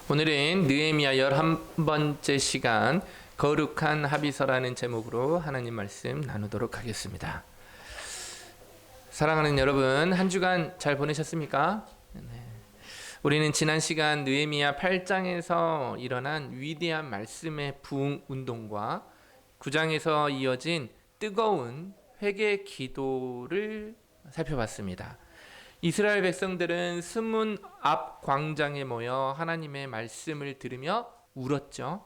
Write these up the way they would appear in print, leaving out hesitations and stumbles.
오늘은 느헤미야 11번째 시간 거룩한 합의서라는 제목으로 하나님 말씀 나누도록 하겠습니다. 사랑하는 여러분, 한 주간 잘 보내셨습니까? 네. 우리는 지난 시간 느헤미야 8장에서 일어난 위대한 말씀의 부흥 운동과 9장에서 이어진 뜨거운 회개 기도를 살펴봤습니다. 이스라엘 백성들은 스문 앞 광장에 모여 하나님의 말씀을 들으며 울었죠.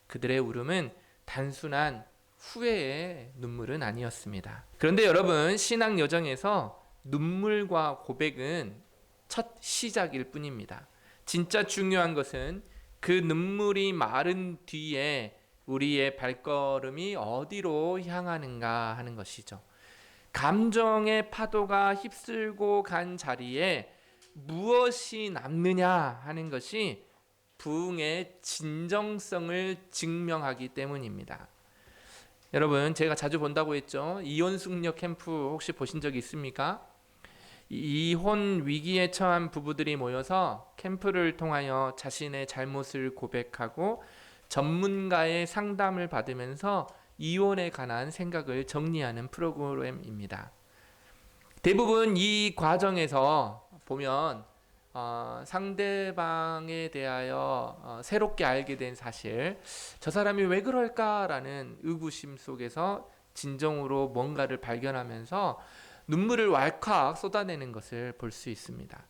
그들의 울음은 단순한 후회의 눈물은 아니었습니다. 그런데 여러분, 신앙 여정에서 눈물과 고백은 첫 시작일 뿐입니다. 진짜 중요한 것은 그 눈물이 마른 뒤에 우리의 발걸음이 어디로 향하는가 하는 것이죠. 감정의 파도가 휩쓸고 간 자리에 무엇이 남느냐 하는 것이 부흥의 진정성을 증명하기 때문입니다. 여러분, 제가 자주 본다고 했죠. 이혼숙녀 캠프 혹시 보신 적 있습니까? 이혼 위기에 처한 부부들이 모여서 캠프를 통하여 자신의 잘못을 고백하고 전문가의 상담을 받으면서 이혼에 관한 생각을 정리하는 프로그램입니다. 대부분 이 과정에서 보면 상대방에 대하여 새롭게 알게 된 사실, 저 사람이 왜 그럴까라는 의구심 속에서 진정으로 뭔가를 발견하면서 눈물을 왈칵 쏟아내는 것을 볼 수 있습니다.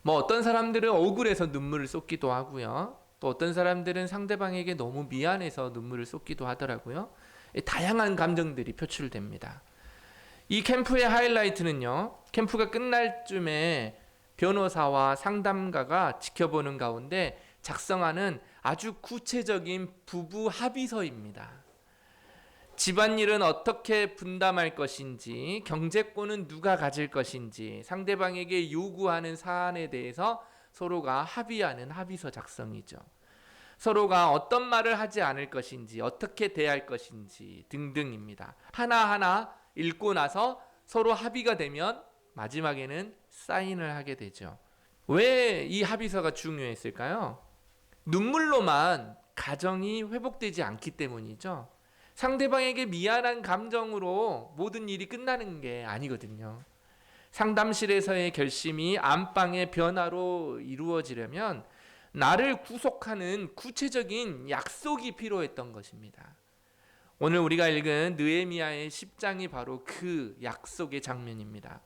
어떤 사람들은 억울해서 눈물을 쏟기도 하고요. 또 어떤 사람들은 상대방에게 너무 미안해서 눈물을 쏟기도 하더라고요. 다양한 감정들이 표출됩니다. 이 캠프의 하이라이트는요, 캠프가 끝날 쯤에 변호사와 상담가가 지켜보는 가운데 작성하는 아주 구체적인 부부 합의서입니다. 집안일은 어떻게 분담할 것인지, 경제권은 누가 가질 것인지, 상대방에게 요구하는 사안에 대해서 서로가 합의하는 합의서 작성이죠. 서로가 어떤 말을 하지 않을 것인지, 어떻게 대할 것인지 등등입니다. 하나하나 읽고 나서 서로 합의가 되면 마지막에는 사인을 하게 되죠. 왜 이 합의서가 중요했을까요? 눈물로만 가정이 회복되지 않기 때문이죠. 상대방에게 미안한 감정으로 모든 일이 끝나는 게 아니거든요. 상담실에서의 결심이 안방의 변화로 이루어지려면 나를 구속하는 구체적인 약속이 필요했던 것입니다. 오늘 우리가 읽은 느헤미야의 10장이 바로 그 약속의 장면입니다.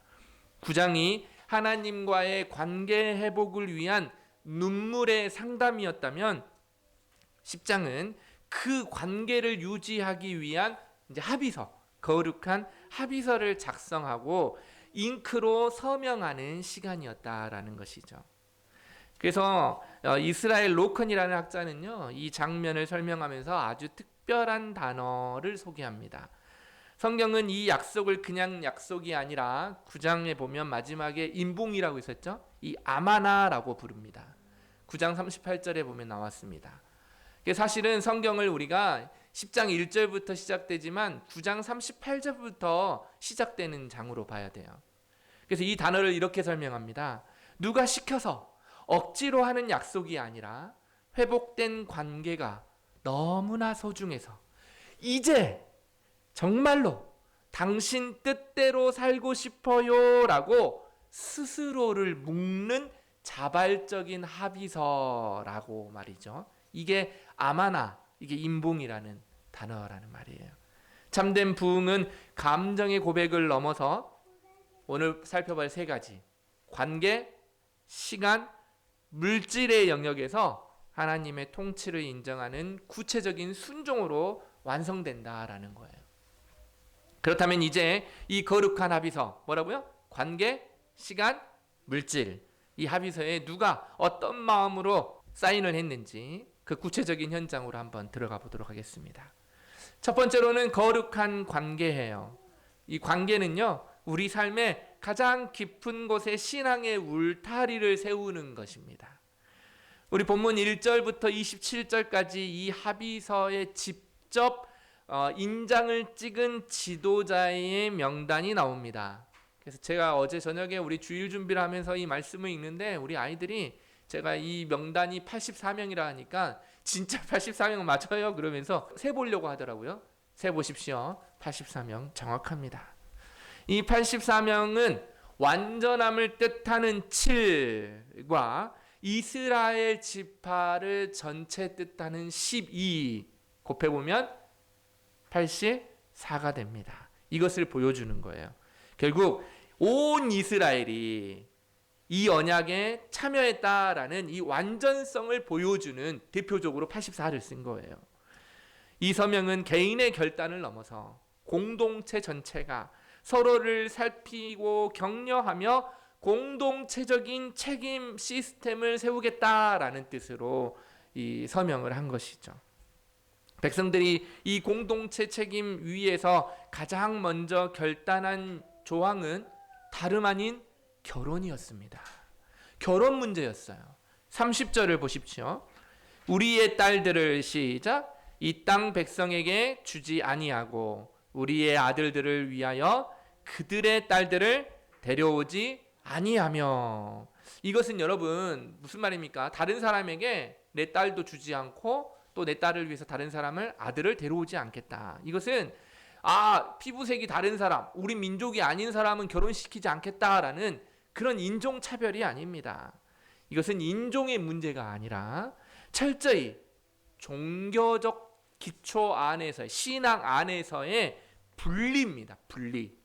9장이 하나님과의 관계 회복을 위한 눈물의 상담이었다면 10장은 그 관계를 유지하기 위한 이제 합의서, 거룩한 합의서를 작성하고 잉크로 서명하는 시간이었다라는 것이죠. 그래서 이스라엘 로컨이라는 학자는요, 이 장면을 설명하면서 아주 특별한 단어를 소개합니다. 성경은 이 약속을 그냥 약속이 아니라 9장에 보면 마지막에 인봉이라고 있었죠. 이 아마나라고 부릅니다. 9장 38절에 보면 나왔습니다. 사실은 성경을 우리가 10장 1절부터 시작되지만 9장 38절부터 시작되는 장으로 봐야 돼요. 그래서 이 단어를 이렇게 설명합니다. 누가 시켜서 억지로 하는 약속이 아니라 회복된 관계가 너무나 소중해서 이제 정말로 당신 뜻대로 살고 싶어요 라고 스스로를 묶는 자발적인 합의서라고 말이죠. 이게 아마나, 이게 인봉이라는 단어라는 말이에요. 참된 부흥은 감정의 고백을 넘어서 오늘 살펴볼 세 가지, 관계, 시간, 물질의 영역에서 하나님의 통치를 인정하는 구체적인 순종으로 완성된다라는 거예요. 그렇다면 이제 이 거룩한 합의서, 뭐라고요? 관계, 시간, 물질. 이 합의서에 누가 어떤 마음으로 사인을 했는지 그 구체적인 현장으로 한번 들어가 보도록 하겠습니다. 첫 번째로는 거룩한 관계예요. 이 관계는요, 우리 삶의 가장 깊은 곳에 신앙의 울타리를 세우는 것입니다. 우리 본문 1절부터 27절까지 이 합의서에 직접 인장을 찍은 지도자의 명단이 나옵니다. 그래서 제가 어제 저녁에 우리 주일 준비를 하면서 이 말씀을 읽는데 우리 아이들이 제가 이 명단이 84명이라 하니까 진짜 84명 맞아요? 그러면서 세보려고 하더라고요. 세보십시오. 84명 정확합니다. 이 84명은 완전함을 뜻하는 7과 이스라엘 지파를 전체 뜻하는 12 곱해보면 84가 됩니다. 이것을 보여주는 거예요. 결국 온 이스라엘이 이 언약에 참여했다라는 이 완전성을 보여주는 대표적으로 84를 쓴 거예요. 이 서명은 개인의 결단을 넘어서 공동체 전체가 서로를 살피고 격려하며 공동체적인 책임 시스템을 세우겠다라는 뜻으로 이 서명을 한 것이죠. 백성들이 이 공동체 책임 위에서 가장 먼저 결단한 조항은 다름 아닌 결혼이었습니다. 결혼 문제였어요. 30절을 보십시오. 우리의 딸들을 시작 이 땅 백성에게 주지 아니하고 우리의 아들들을 위하여 그들의 딸들을 데려오지 아니하며. 이것은 여러분 무슨 말입니까? 다른 사람에게 내 딸도 주지 않고 또 내 딸을 위해서 다른 사람을 아들을 데려오지 않겠다. 이것은 피부색이 다른 사람, 우리 민족이 아닌 사람은 결혼시키지 않겠다라는 그런 인종차별이 아닙니다. 이것은 인종의 문제가 아니라 철저히 종교적 기초 안에서의 신앙 안에서의 분리입니다. 분리.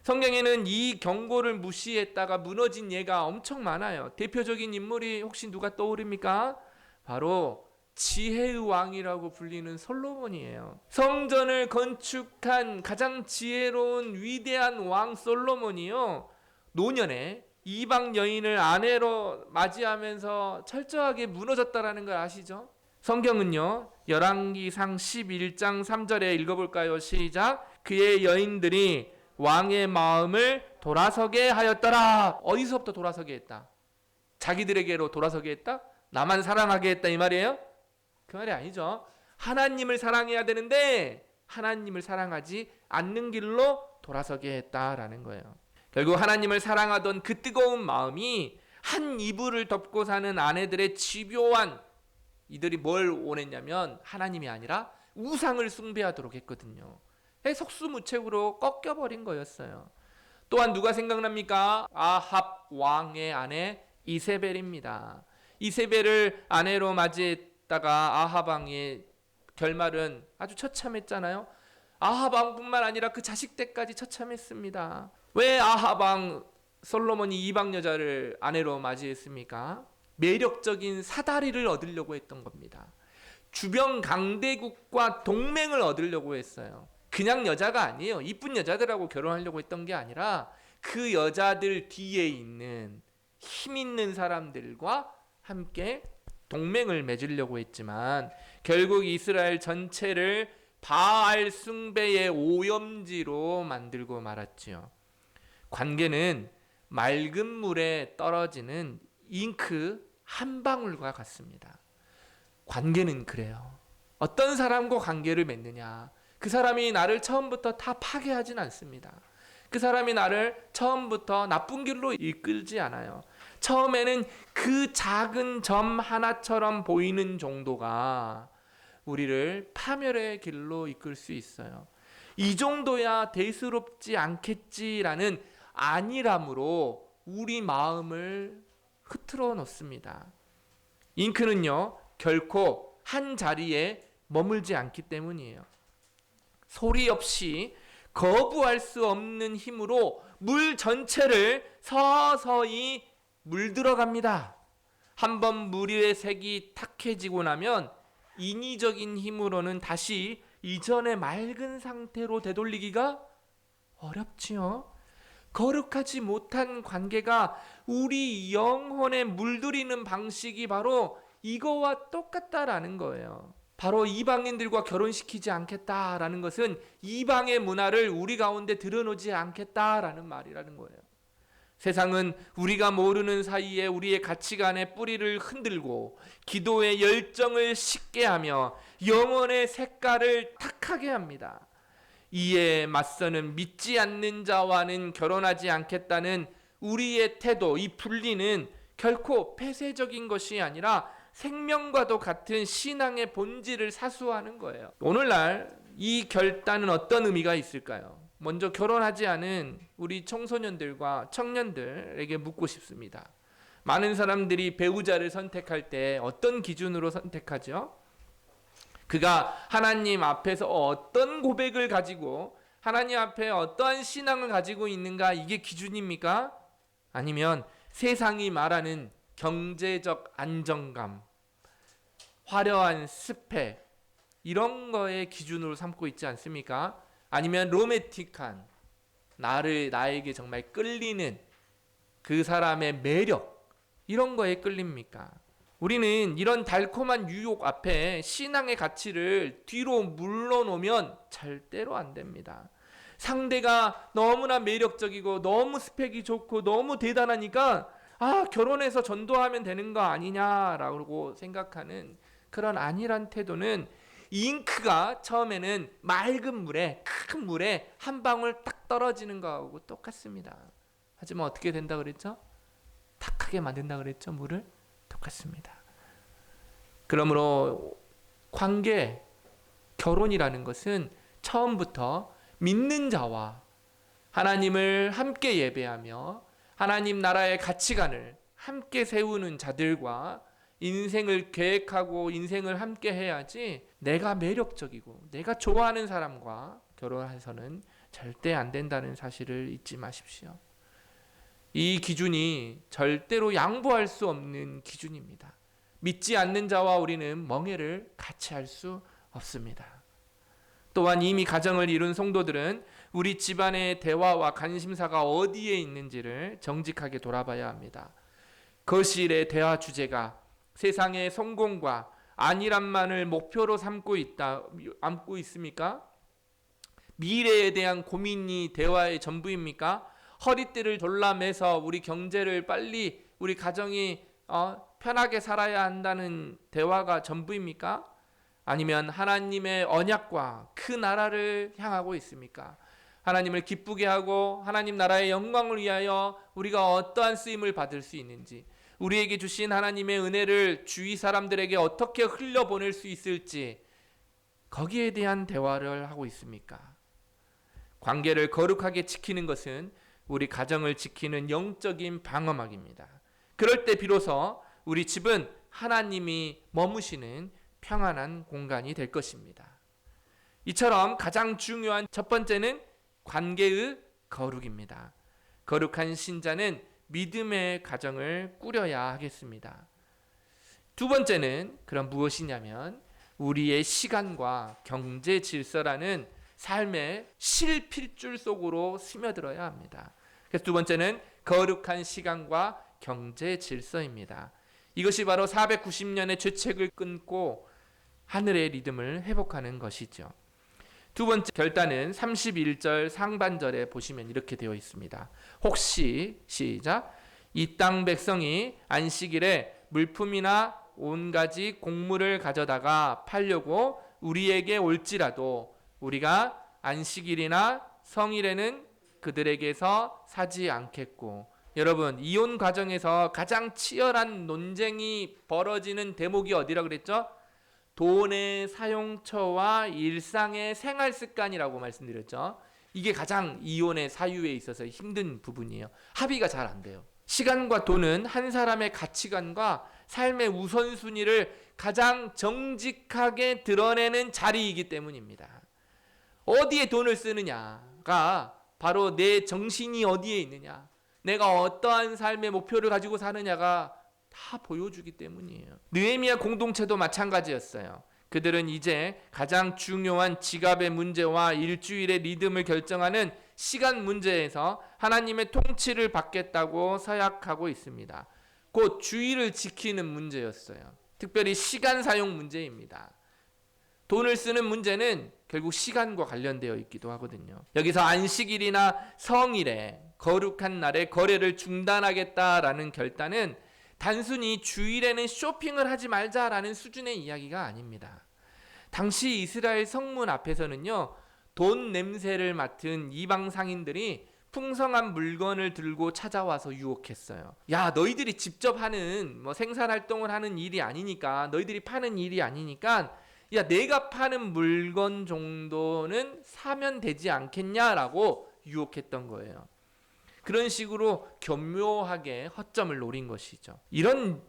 성경에는 이 경고를 무시했다가 무너진 예가 엄청 많아요. 대표적인 인물이 혹시 누가 떠오릅니까? 바로 지혜의 왕이라고 불리는 솔로몬이에요. 성전을 건축한 가장 지혜로운 위대한 왕 솔로몬이요, 노년에 이방 여인을 아내로 맞이하면서 철저하게 무너졌다라는 걸 아시죠? 성경은요, 열왕기상 11장 3절에 읽어볼까요? 시작. 그의 여인들이 왕의 마음을 돌아서게 하였더라. 어디서부터 돌아서게 했다? 자기들에게로 돌아서게 했다? 나만 사랑하게 했다 이 말이에요? 그 말이 아니죠. 하나님을 사랑해야 되는데 하나님을 사랑하지 않는 길로 돌아서게 했다라는 거예요. 결국 하나님을 사랑하던 그 뜨거운 마음이 한 이불을 덮고 사는 아내들의 집요한, 이들이 뭘 원했냐면 하나님이 아니라 우상을 숭배하도록 했거든요. 속수무책으로 꺾여버린 거였어요. 또한 누가 생각납니까? 아합 왕의 아내 이세벨입니다. 이세벨을 아내로 맞이했다가 아합 왕의 결말은 아주 처참했잖아요. 아합 왕뿐만 아니라 그 자식 때까지 처참했습니다. 왜 아합 왕 솔로몬이 이방 여자를 아내로 맞이했습니까? 매력적인 사다리를 얻으려고 했던 겁니다. 주변 강대국과 동맹을 얻으려고 했어요. 그냥 여자가 아니에요. 이쁜 여자들하고 결혼하려고 했던 게 아니라 그 여자들 뒤에 있는 힘 있는 사람들과 함께 동맹을 맺으려고 했지만 결국 이스라엘 전체를 바알 숭배의 오염지로 만들고 말았지요. 관계는 맑은 물에 떨어지는 잉크 한 방울과 같습니다. 관계는 그래요. 어떤 사람과 관계를 맺느냐, 그 사람이 나를 처음부터 다 파괴하진 않습니다. 그 사람이 나를 처음부터 나쁜 길로 이끌지 않아요. 처음에는 그 작은 점 하나처럼 보이는 정도가 우리를 파멸의 길로 이끌 수 있어요. 이 정도야 대수롭지 않겠지라는 안일함으로 우리 마음을 흐트러 놓습니다. 잉크는요, 결코 한 자리에 머물지 않기 때문이에요. 소리 없이 거부할 수 없는 힘으로 물 전체를 서서히 물들어갑니다. 한번 물의 색이 탁해지고 나면 인위적인 힘으로는 다시 이전의 맑은 상태로 되돌리기가 어렵지요. 거룩하지 못한 관계가 우리 영혼에 물들이는 방식이 바로 이거와 똑같다라는 거예요. 바로 이방인들과 결혼시키지 않겠다라는 것은 이방의 문화를 우리 가운데 들여놓지 않겠다라는 말이라는 거예요. 세상은 우리가 모르는 사이에 우리의 가치관의 뿌리를 흔들고 기도의 열정을 식게 하며 영혼의 색깔을 탁하게 합니다. 이에 맞서는 믿지 않는 자와는 결혼하지 않겠다는 우리의 태도, 이 분리는 결코 폐쇄적인 것이 아니라 생명과도 같은 신앙의 본질을 사수하는 거예요. 오늘날 이 결단은 어떤 의미가 있을까요? 먼저 결혼하지 않은 우리 청소년들과 청년들에게 묻고 싶습니다. 많은 사람들이 배우자를 선택할 때 어떤 기준으로 선택하죠? 그가 하나님 앞에서 어떤 고백을 가지고 하나님 앞에 어떠한 신앙을 가지고 있는가, 이게 기준입니까? 아니면 세상이 말하는 경제적 안정감, 화려한 스펙, 이런 거에 기준으로 삼고 있지 않습니까? 아니면 로맨틱한, 나에게 정말 끌리는 그 사람의 매력, 이런 거에 끌립니까? 우리는 이런 달콤한 유혹 앞에 신앙의 가치를 뒤로 물러놓으면 절대로 안 됩니다. 상대가 너무나 매력적이고 너무 스펙이 좋고 너무 대단하니까 결혼해서 전도하면 되는 거 아니냐라고 생각하는 그런 안일한 태도는 잉크가 처음에는 맑은 물에, 큰 물에 한 방울 딱 떨어지는 거하고 똑같습니다. 하지만 어떻게 된다 그랬죠? 탁하게 만든다 그랬죠? 물을? 똑같습니다. 그러므로 관계, 결혼이라는 것은 처음부터 믿는 자와 하나님을 함께 예배하며 하나님 나라의 가치관을 함께 세우는 자들과 인생을 계획하고 인생을 함께 해야지, 내가 매력적이고 내가 좋아하는 사람과 결혼해서는 절대 안 된다는 사실을 잊지 마십시오. 이 기준이 절대로 양보할 수 없는 기준입니다. 믿지 않는 자와 우리는 멍해를 같이 할 수 없습니다. 또한 이미 가정을 이룬 성도들은 우리 집안의 대화와 관심사가 어디에 있는지를 정직하게 돌아봐야 합니다. 거실의 대화 주제가 세상의 성공과 안일함만을 목표로 삼고 있습니까? 미래에 대한 고민이 대화의 전부입니까? 허리띠를 졸라매서 우리 경제를 빨리, 우리 가정이 편하게 살아야 한다는 대화가 전부입니까? 아니면 하나님의 언약과 그 나라를 향하고 있습니까? 하나님을 기쁘게 하고 하나님 나라의 영광을 위하여 우리가 어떠한 쓰임을 받을 수 있는지, 우리에게 주신 하나님의 은혜를 주위 사람들에게 어떻게 흘려보낼 수 있을지, 거기에 대한 대화를 하고 있습니까? 관계를 거룩하게 지키는 것은 우리 가정을 지키는 영적인 방어막입니다. 그럴 때 비로소 우리 집은 하나님이 머무시는 평안한 공간이 될 것입니다. 이처럼 가장 중요한 첫 번째는 관계의 거룩입니다. 거룩한 신자는 믿음의 가정을 꾸려야 하겠습니다. 두 번째는 그럼 무엇이냐면 우리의 시간과 경제 질서라는 삶의 실필줄 속으로 스며들어야 합니다. 그래서 두 번째는 거룩한 시간과 경제 질서입니다. 이것이 바로 490년의 죄책을 끊고 하늘의 리듬을 회복하는 것이죠. 두 번째 결단은 31절 상반절에 보시면 이렇게 되어 있습니다. 혹시 시작, 이 땅 백성이 안식일에 물품이나 온가지 곡물을 가져다가 팔려고 우리에게 올지라도 우리가 안식일이나 성일에는 그들에게서 사지 않겠고. 여러분, 이혼 과정에서 가장 치열한 논쟁이 벌어지는 대목이 어디라 그랬죠? 돈의 사용처와 일상의 생활 습관이라고 말씀드렸죠. 이게 가장 이혼의 사유에 있어서 힘든 부분이에요. 합의가 잘 안 돼요. 시간과 돈은 한 사람의 가치관과 삶의 우선순위를 가장 정직하게 드러내는 자리이기 때문입니다. 어디에 돈을 쓰느냐가 바로 내 정신이 어디에 있느냐, 내가 어떠한 삶의 목표를 가지고 사느냐가 다 보여주기 때문이에요. 느헤미야 공동체도 마찬가지였어요. 그들은 이제 가장 중요한 지갑의 문제와 일주일의 리듬을 결정하는 시간 문제에서 하나님의 통치를 받겠다고 서약하고 있습니다. 곧 주의를 지키는 문제였어요. 특별히 시간 사용 문제입니다. 돈을 쓰는 문제는 결국 시간과 관련되어 있기도 하거든요. 여기서 안식일이나 성일에 거룩한 날에 거래를 중단하겠다라는 결단은 단순히 주일에는 쇼핑을 하지 말자라는 수준의 이야기가 아닙니다. 당시 이스라엘 성문 앞에서는요, 돈 냄새를 맡은 이방 상인들이 풍성한 물건을 들고 찾아와서 유혹했어요. 야, 너희들이 직접 하는 생산 활동을 하는 일이 아니니까, 너희들이 파는 일이 아니니까, 야, 내가 파는 물건 정도는 사면 되지 않겠냐라고 유혹했던 거예요. 그런 식으로 교묘하게 허점을 노린 것이죠. 이런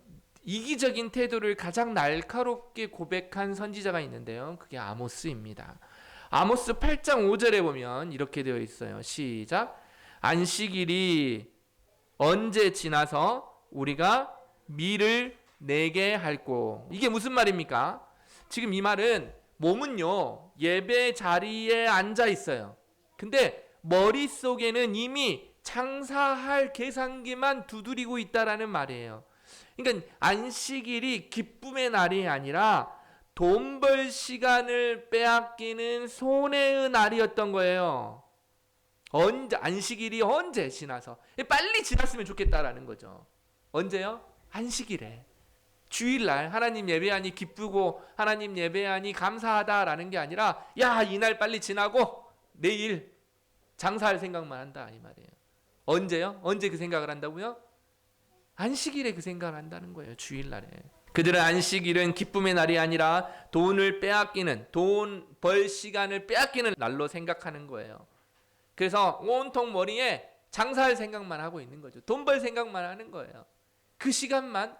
이기적인 태도를 가장 날카롭게 고백한 선지자가 있는데요. 그게 아모스입니다. 아모스 8장 5절에 보면 이렇게 되어 있어요. 시작. 안식일이 언제 지나서 우리가 밀을 내게 할꼬. 이게 무슨 말입니까? 지금 이 말은 몸은요, 예배 자리에 앉아 있어요. 근데 머릿속에는 이미 장사할 계산기만 두드리고 있다라는 말이에요. 그러니까 안식일이 기쁨의 날이 아니라 돈 벌 시간을 빼앗기는 손해의 날이었던 거예요. 안식일이 언제 지나서 빨리 지났으면 좋겠다라는 거죠. 언제요? 안식일에. 주일날 하나님 예배하니 기쁘고 하나님 예배하니 감사하다라는 게 아니라 야, 이날 빨리 지나고 내일 장사할 생각만 한다 이 말이에요. 언제요? 언제 그 생각을 한다고요? 안식일에 그 생각을 한다는 거예요. 주일날에. 그들은 안식일은 기쁨의 날이 아니라 돈을 빼앗기는, 돈 벌 시간을 빼앗기는 날로 생각하는 거예요. 그래서 온통 머리에 장사할 생각만 하고 있는 거죠. 돈 벌 생각만 하는 거예요. 그 시간만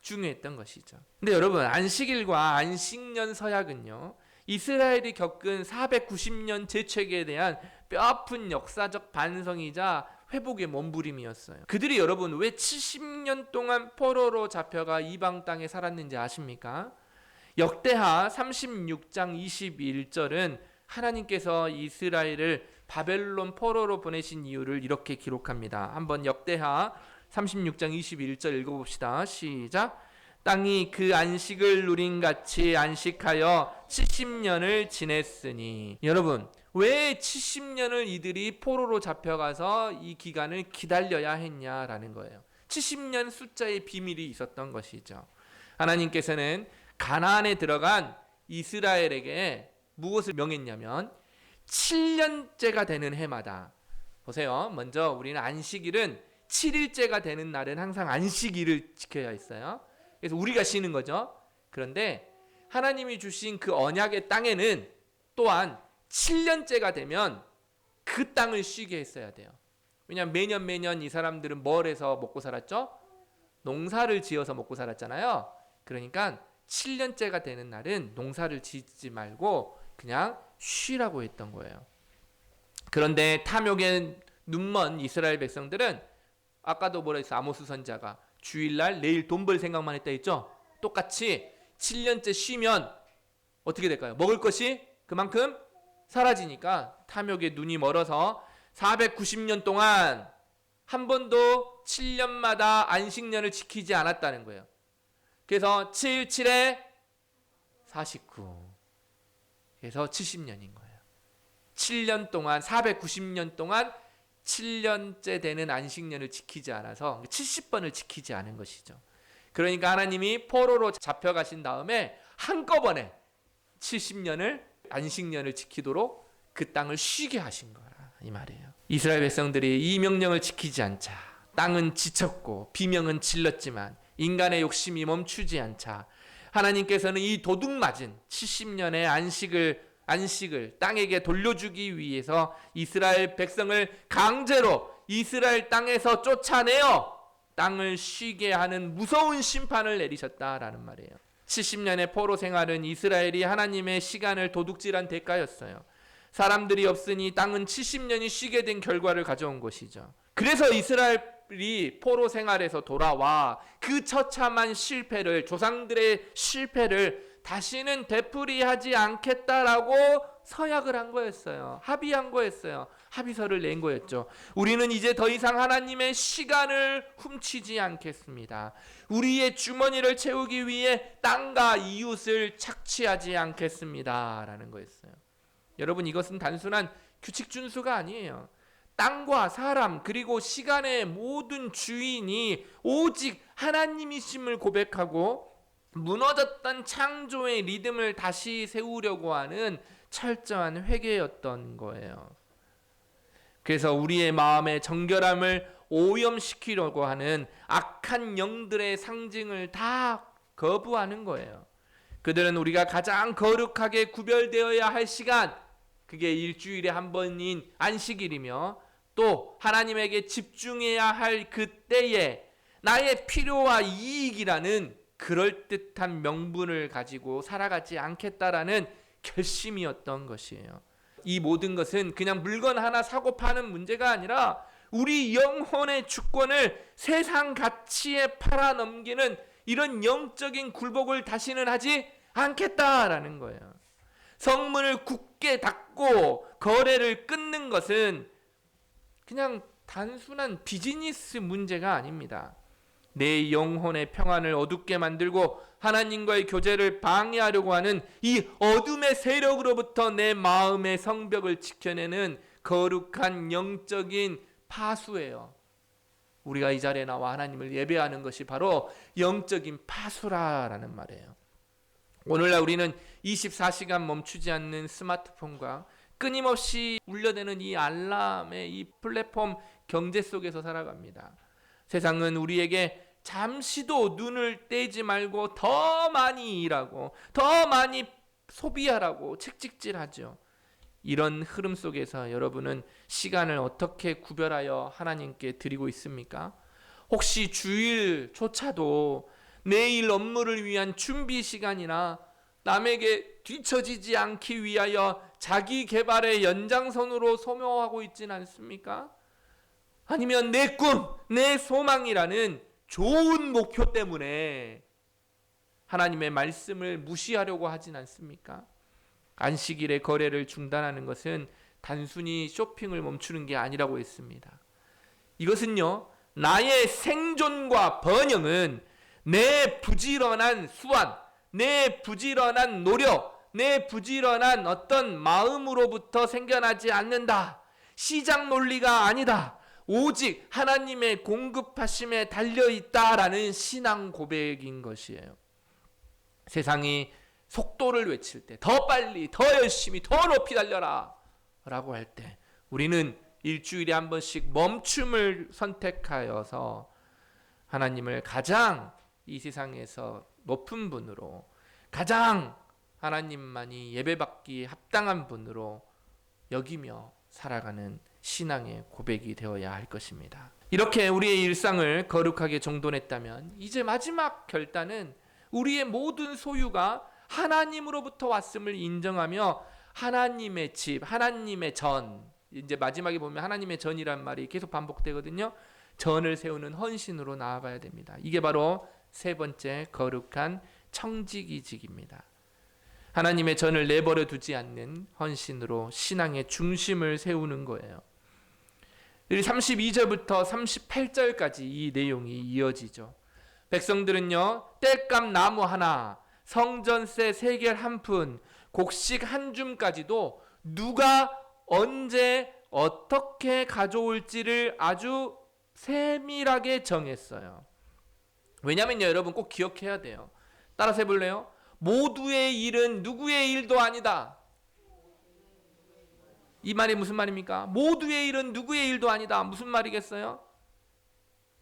중요했던 것이죠. 근데 여러분, 안식일과 안식년 서약은요, 이스라엘이 겪은 490년 재채기에 대한 뼈아픈 역사적 반성이자 회복의 몸부림이었어요. 그들이 여러분 왜 70년 동안 포로로 잡혀가 이방 땅에 살았는지 아십니까? 역대하 36장 21절은 하나님께서 이스라엘을 바벨론 포로로 보내신 이유를 이렇게 기록합니다. 한번 역대하 36장 21절 읽어봅시다. 시작. 땅이 그 안식을 누린 같이 안식하여 70년을 지냈으니. 여러분, 왜 70년을 이들이 포로로 잡혀가서 이 기간을 기다려야 했냐라는 거예요. 70년 숫자의 비밀이 있었던 것이죠. 하나님께서는 가나안에 들어간 이스라엘에게 무엇을 명했냐면 7년째가 되는 해마다, 보세요. 먼저 우리는 안식일은 7일째가 되는 날은 항상 안식일을 지켜야 했어요. 그래서 우리가 쉬는 거죠. 그런데 하나님이 주신 그 언약의 땅에는 또한 7년째가 되면 그 땅을 쉬게 했어야 돼요. 왜냐하면 매년 이 사람들은 뭘 해서 먹고 살았죠? 농사를 지어서 먹고 살았잖아요. 그러니까 7년째가 되는 날은 농사를 짓지 말고 그냥 쉬라고 했던 거예요. 그런데 탐욕에 눈먼 이스라엘 백성들은 아까도 뭐라 했어? 아모스 선지자가 주일날 내일 돈 벌 생각만 했다 했죠? 똑같이 7년째 쉬면 어떻게 될까요? 먹을 것이 그만큼 사라지니까 탐욕에 눈이 멀어서 490년 동안 한 번도 7년마다 안식년을 지키지 않았다는 거예요. 그래서 7, 7에 49. 그래서 70년인 거예요. 7년 동안 490년 동안 7년째 되는 안식년을 지키지 않아서 70번을 지키지 않은 것이죠. 그러니까 하나님이 포로로 잡혀가신 다음에 한꺼번에 70년을 안식년을 지키도록 그 땅을 쉬게 하신 거라 이 말이에요. 이스라엘 백성들이 이 명령을 지키지 않자 땅은 지쳤고 비명은 질렀지만 인간의 욕심이 멈추지 않자 하나님께서는 이 도둑맞은 70년의 안식을 땅에게 돌려주기 위해서 이스라엘 백성을 강제로 이스라엘 땅에서 쫓아내어 땅을 쉬게 하는 무서운 심판을 내리셨다라는 말이에요. 70년의 포로 생활은 이스라엘이 하나님의 시간을 도둑질한 대가였어요. 사람들이 없으니 땅은 70년이 쉬게 된 결과를 가져온 것이죠. 그래서 이스라엘이 포로 생활에서 돌아와 그 처참한 실패를, 조상들의 실패를 다시는 되풀이하지 않겠다라고 서약을 한 거였어요. 합의한 거였어요. 합의서를 낸 거였죠. 우리는 이제 더 이상 하나님의 시간을 훔치지 않겠습니다. 우리의 주머니를 채우기 위해 땅과 이웃을 착취하지 않겠습니다. 라는 거였어요. 여러분, 이것은 단순한 규칙 준수가 아니에요. 땅과 사람 그리고 시간의 모든 주인이 오직 하나님이심을 고백하고 무너졌던 창조의 리듬을 다시 세우려고 하는 철저한 회개였던 거예요. 그래서 우리의 마음의 정결함을 오염시키려고 하는 악한 영들의 상징을 다 거부하는 거예요. 그들은 우리가 가장 거룩하게 구별되어야 할 시간, 그게 일주일에 한 번인 안식일이며 또 하나님에게 집중해야 할 그때에 나의 필요와 이익이라는 그럴듯한 명분을 가지고 살아가지 않겠다라는 결심이었던 것이에요. 이 모든 것은 그냥 물건 하나 사고 파는 문제가 아니라 우리 영혼의 주권을 세상 가치에 팔아넘기는 이런 영적인 굴복을 다시는 하지 않겠다라는 거예요. 성문을 굳게 닫고 거래를 끊는 것은 그냥 단순한 비즈니스 문제가 아닙니다. 내 영혼의 평안을 어둡게 만들고 하나님과의 교제를 방해하려고 하는 이 어둠의 세력으로부터 내 마음의 성벽을 지켜내는 거룩한 영적인 파수예요. 우리가 이 자리에 나와 하나님을 예배하는 것이 바로 영적인 파수라라는 말이에요. 오늘날 우리는 24시간 멈추지 않는 스마트폰과 끊임없이 울려대는 이 알람의 이 플랫폼 경제 속에서 살아갑니다. 세상은 우리에게 잠시도 눈을 떼지 말고 더 많이 일하고 더 많이 소비하라고 책찍질하죠. 이런 흐름 속에서 여러분은 시간을 어떻게 구별하여 하나님께 드리고 있습니까? 혹시 주일조차도 내일 업무를 위한 준비 시간이나 남에게 뒤처지지 않기 위하여 자기 개발의 연장선으로 소모하고 있지는 않습니까? 아니면 내 꿈, 내 소망이라는 좋은 목표 때문에 하나님의 말씀을 무시하려고 하진 않습니까? 안식일의 거래를 중단하는 것은 단순히 쇼핑을 멈추는 게 아니라고 했습니다. 이것은요, 나의 생존과 번영은 내 부지런한 수완, 내 부지런한 노력, 내 부지런한 어떤 마음으로부터 생겨나지 않는다. 시장 논리가 아니다. 오직 하나님의 공급하심에 달려있다라는 신앙 고백인 것이에요. 세상이 속도를 외칠 때, 더 빨리, 더 열심히, 더 높이 달려라 라고 할 때 우리는 일주일에 한 번씩 멈춤을 선택하여서 하나님을 가장 이 세상에서 높은 분으로, 가장 하나님만이 예배받기 합당한 분으로 여기며 살아가는 신앙의 고백이 되어야 할 것입니다. 이렇게 우리의 일상을 거룩하게 정돈했다면 이제 마지막 결단은 우리의 모든 소유가 하나님으로부터 왔음을 인정하며 하나님의 집, 하나님의 전, 이제 마지막에 보면 하나님의 전이란 말이 계속 반복되거든요. 전을 세우는 헌신으로 나아가야 됩니다. 이게 바로 세 번째 거룩한 청지기직입니다. 하나님의 전을 내버려 두지 않는 헌신으로 신앙의 중심을 세우는 거예요. 32절부터 38절까지 이 내용이 이어지죠. 백성들은요, 땔감 나무 하나, 성전세 세겔 한 푼, 곡식 한 줌까지도 누가 언제 어떻게 가져올지를 아주 세밀하게 정했어요. 왜냐면요, 여러분 꼭 기억해야 돼요. 따라서 해볼래요? 모두의 일은 누구의 일도 아니다. 이 말이 무슨 말입니까? 모두의 일은 누구의 일도 아니다. 무슨 말이겠어요?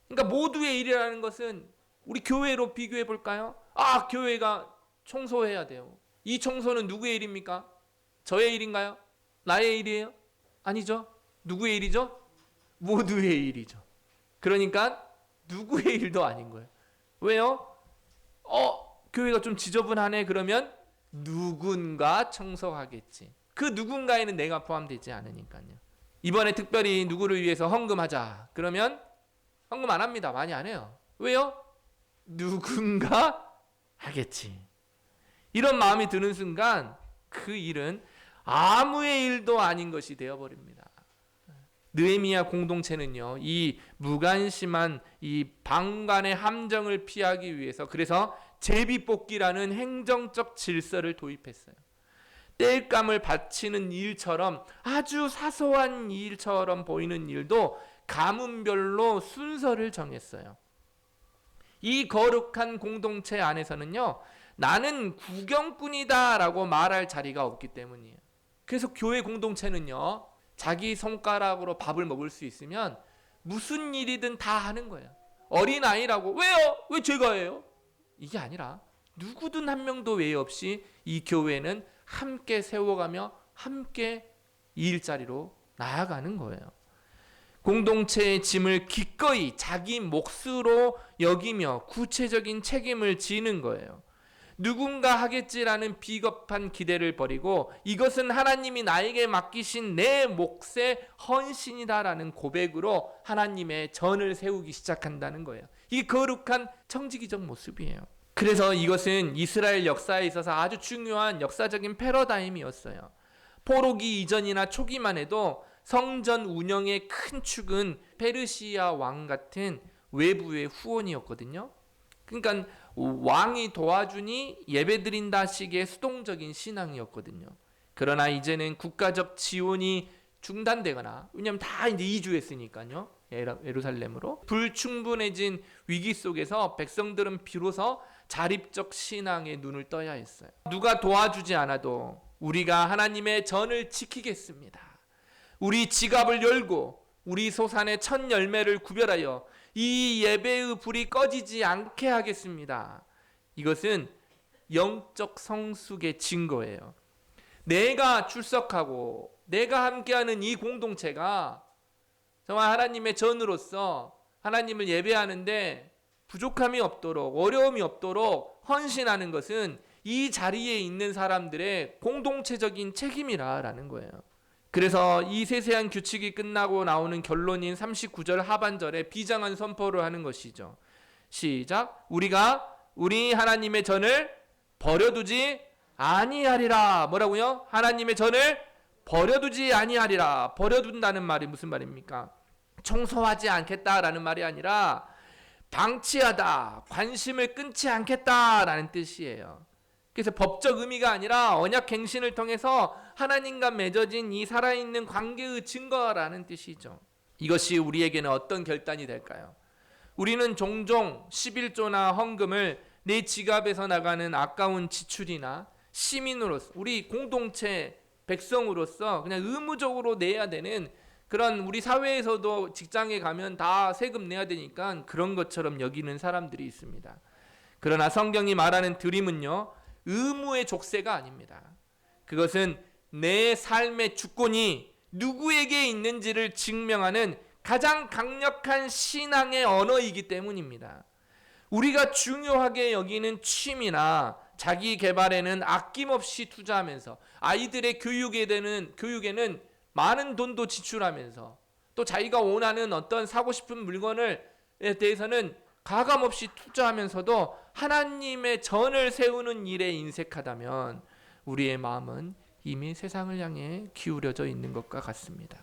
그러니까 모두의 일이라는 것은 우리 교회로 비교해 볼까요? 아, 교회가 청소해야 돼요. 이 청소는 누구의 일입니까? 저의 일인가요? 나의 일이에요? 아니죠. 누구의 일이죠? 모두의 일이죠. 그러니까 누구의 일도 아닌 거예요. 왜요? 교회가 좀 지저분하네. 그러면 누군가 청소하겠지. 그 누군가에는 내가 포함되지 않으니까요. 이번에 특별히 누구를 위해서 헌금하자. 그러면 헌금 안 합니다. 많이 안 해요. 왜요? 누군가 하겠지. 이런 마음이 드는 순간 그 일은 아무의 일도 아닌 것이 되어버립니다. 느헤미야 공동체는요, 이 무관심한 이 방관의 함정을 피하기 위해서 그래서 제비뽑기라는 행정적 질서를 도입했어요. 땔감을 바치는 일처럼 아주 사소한 일처럼 보이는 일도 가문별로 순서를 정했어요. 이 거룩한 공동체 안에서는요, 나는 구경꾼이다 라고 말할 자리가 없기 때문이에요. 그래서 교회 공동체는요, 자기 손가락으로 밥을 먹을 수 있으면 무슨 일이든 다 하는 거예요. 어린아이라고 왜요? 왜 제가 해요? 이게 아니라 누구든 한 명도 외에 없이 이 교회는 함께 세워가며 함께 이 일자리로 나아가는 거예요. 공동체의 짐을 기꺼이 자기 몫으로 여기며 구체적인 책임을 지는 거예요. 누군가 하겠지라는 비겁한 기대를 버리고 이것은 하나님이 나에게 맡기신 내 몫의 헌신이다라는 고백으로 하나님의 전을 세우기 시작한다는 거예요. 이게 거룩한 청지기적 모습이에요. 그래서 이것은 이스라엘 역사에 있어서 아주 중요한 역사적인 패러다임이었어요. 포로기 이전이나 초기만 해도 성전 운영의 큰 축은 페르시아 왕 같은 외부의 후원이었거든요. 그러니까 왕이 도와주니 예배드린다 식의 수동적인 신앙이었거든요. 그러나 이제는 국가적 지원이 중단되거나, 왜냐하면 다 이제 이주했으니까요, 예루살렘으로 불충분해진 위기 속에서 백성들은 비로소 자립적 신앙에 눈을 떠야 했어요. 누가 도와주지 않아도 우리가 하나님의 전을 지키겠습니다. 우리 지갑을 열고 우리 소산의 첫 열매를 구별하여 이 예배의 불이 꺼지지 않게 하겠습니다. 이것은 영적 성숙의 증거예요. 내가 출석하고 내가 함께하는 이 공동체가 정말 하나님의 전으로서 하나님을 예배하는데 부족함이 없도록, 어려움이 없도록 헌신하는 것은 이 자리에 있는 사람들의 공동체적인 책임이라는 거예요. 그래서 이 세세한 규칙이 끝나고 나오는 결론인 39절 하반절에 비장한 선포를 하는 것이죠. 시작. 우리가 우리 하나님의 전을 버려두지 아니하리라. 뭐라고요? 하나님의 전을 버려두지 아니하리라. 버려둔다는 말이 무슨 말입니까? 청소하지 않겠다라는 말이 아니라 방치하다, 관심을 끊지 않겠다라는 뜻이에요. 그래서 법적 의미가 아니라 언약 갱신을 통해서 하나님과 맺어진 이 살아있는 관계의 증거라는 뜻이죠. 이것이 우리에게는 어떤 결단이 될까요? 우리는 종종 11조나 헌금을 내 지갑에서 나가는 아까운 지출이나 시민으로서, 우리 공동체 백성으로서 그냥 의무적으로 내야 되는, 그런, 우리 사회에서도 직장에 가면 다 세금 내야 되니까 그런 것처럼 여기는 사람들이 있습니다. 그러나 성경이 말하는 드림은요, 의무의 족쇄가 아닙니다. 그것은 내 삶의 주권이 누구에게 있는지를 증명하는 가장 강력한 신앙의 언어이기 때문입니다. 우리가 중요하게 여기는 취미나 자기 개발에는 아낌없이 투자하면서 아이들의 교육에는 많은 돈도 지출하면서 또 자기가 원하는 어떤 사고 싶은 물건에 대해서는 가감없이 투자하면서도 하나님의 전을 세우는 일에 인색하다면 우리의 마음은 이미 세상을 향해 기울여져 있는 것과 같습니다.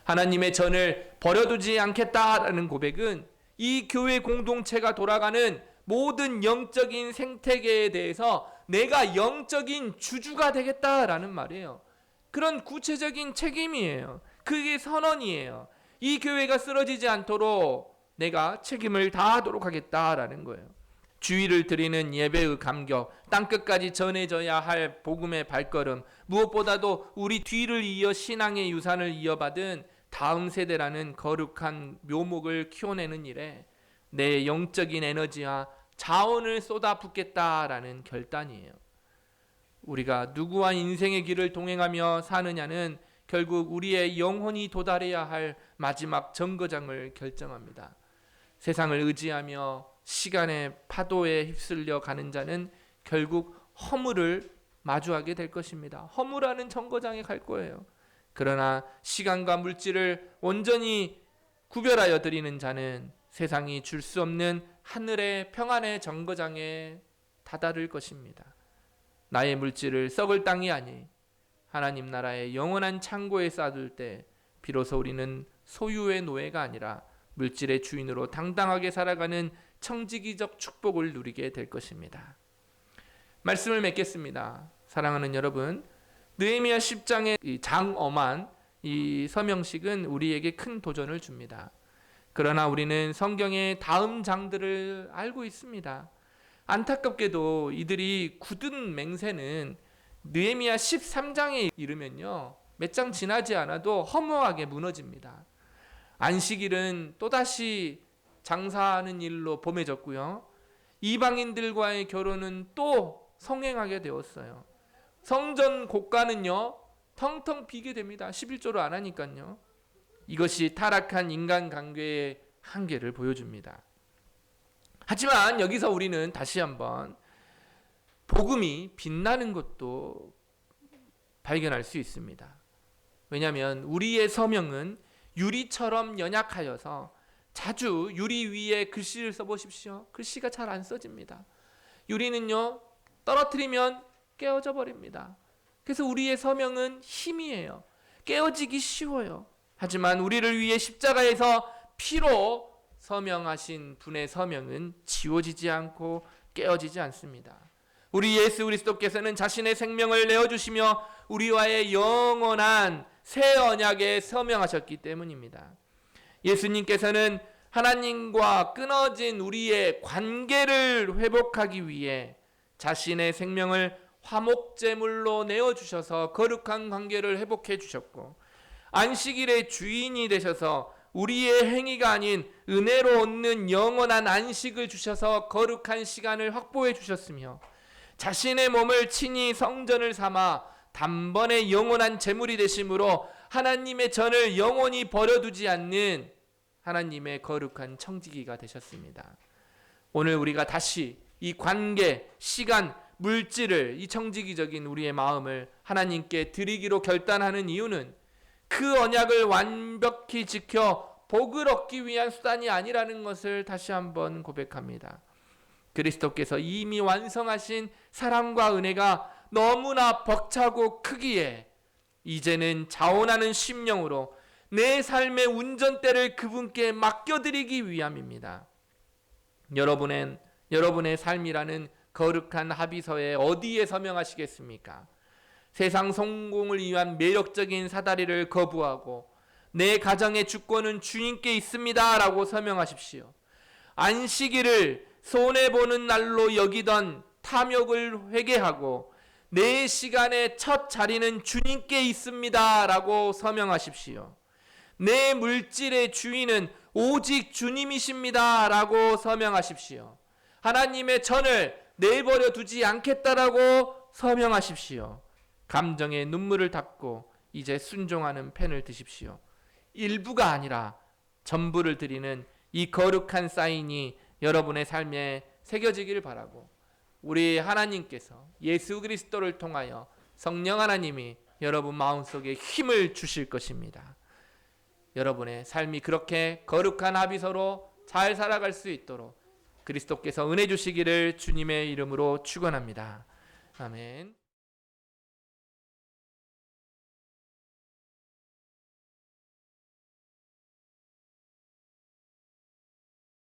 하나님의 전을 버려두지 않겠다라는 고백은 이 교회 공동체가 돌아가는 모든 영적인 생태계에 대해서 내가 영적인 주주가 되겠다라는 말이에요. 그런 구체적인 책임이에요. 그게 선언이에요. 이 교회가 쓰러지지 않도록 내가 책임을 다하도록 하겠다라는 거예요. 주의를 드리는 예배의 감격, 땅끝까지 전해져야 할 복음의 발걸음, 무엇보다도 우리 뒤를 이어 신앙의 유산을 이어받은 다음 세대라는 거룩한 묘목을 키워내는 일에 내 영적인 에너지와 자원을 쏟아붓겠다라는 결단이에요. 우리가 누구와 인생의 길을 동행하며 사느냐는 결국 우리의 영혼이 도달해야 할 마지막 정거장을 결정합니다. 세상을 의지하며 시간의 파도에 휩쓸려 가는 자는 결국 허물을 마주하게 될 것입니다. 허물하는 정거장에 갈 거예요. 그러나 시간과 물질을 온전히 구별하여 드리는 자는 세상이 줄 수 없는 하늘의 평안의 정거장에 다다를 것입니다. 나의 물질을 썩을 땅이 아니 하나님 나라의 영원한 창고에 쌓아둘 때 비로소 우리는 소유의 노예가 아니라 물질의 주인으로 당당하게 살아가는 청지기적 축복을 누리게 될 것입니다. 말씀을 맺겠습니다. 사랑하는 여러분, 느헤미야 10장의 장엄한 이 서명식은 우리에게 큰 도전을 줍니다. 그러나 우리는 성경의 다음 장들을 알고 있습니다. 안타깝게도 이들이 굳은 맹세는 느헤미야 13장에 이르면요, 몇 장 지나지 않아도 허무하게 무너집니다. 안식일은 또다시 장사하는 일로 봄해졌고요. 이방인들과의 결혼은 또 성행하게 되었어요. 성전 곡간은요 텅텅 비게 됩니다. 11조를 안 하니까요. 이것이 타락한 인간관계의 한계를 보여줍니다. 하지만 여기서 우리는 다시 한번 복음이 빛나는 것도 발견할 수 있습니다. 왜냐하면 우리의 서명은 유리처럼 연약하여서 자주 유리 위에 글씨를 써보십시오. 글씨가 잘 안 써집니다. 유리는요 떨어뜨리면 깨어져 버립니다. 그래서 우리의 서명은 힘이에요. 깨어지기 쉬워요. 하지만 우리를 위해 십자가에서 피로 서명하신 분의 서명은 지워지지 않고 깨어지지 않습니다. 우리 예수 그리스도께서는 자신의 생명을 내어주시며 우리와의 영원한 새 언약에 서명하셨기 때문입니다. 예수님께서는 하나님과 끊어진 우리의 관계를 회복하기 위해 자신의 생명을 화목제물로 내어주셔서 거룩한 관계를 회복해 주셨고, 안식일의 주인이 되셔서 우리의 행위가 아닌 은혜로 얻는 영원한 안식을 주셔서 거룩한 시간을 확보해 주셨으며, 자신의 몸을 친히 성전을 삼아 단번에 영원한 제물이 되심으로 하나님의 전을 영원히 버려두지 않는 하나님의 거룩한 청지기가 되셨습니다. 오늘 우리가 다시 이 관계, 시간, 물질을, 이 청지기적인 우리의 마음을 하나님께 드리기로 결단하는 이유는 그 언약을 완벽히 지켜 복을 얻기 위한 수단이 아니라는 것을 다시 한번 고백합니다. 그리스도께서 이미 완성하신 사랑과 은혜가 너무나 벅차고 크기에 이제는 자원하는 심령으로 내 삶의 운전대를 그분께 맡겨드리기 위함입니다. 여러분의 삶이라는 거룩한 합의서에 어디에 서명하시겠습니까? 세상 성공을 위한 매력적인 사다리를 거부하고 내 가정의 주권은 주님께 있습니다 라고 서명하십시오. 안식일을 손해보는 날로 여기던 탐욕을 회개하고 내 시간의 첫 자리는 주님께 있습니다 라고 서명하십시오. 내 물질의 주인은 오직 주님이십니다 라고 서명하십시오. 하나님의 전을 내버려 두지 않겠다라고 서명하십시오. 감정의 눈물을 닦고 이제 순종하는 펜을 드십시오. 일부가 아니라 전부를 드리는 이 거룩한 사인이 여러분의 삶에 새겨지기를 바라고, 우리 하나님께서 예수 그리스도를 통하여 성령 하나님이 여러분 마음속에 힘을 주실 것입니다. 여러분의 삶이 그렇게 거룩한 합의서로 잘 살아갈 수 있도록 그리스도께서 은혜 주시기를 주님의 이름으로 축원합니다. 아멘.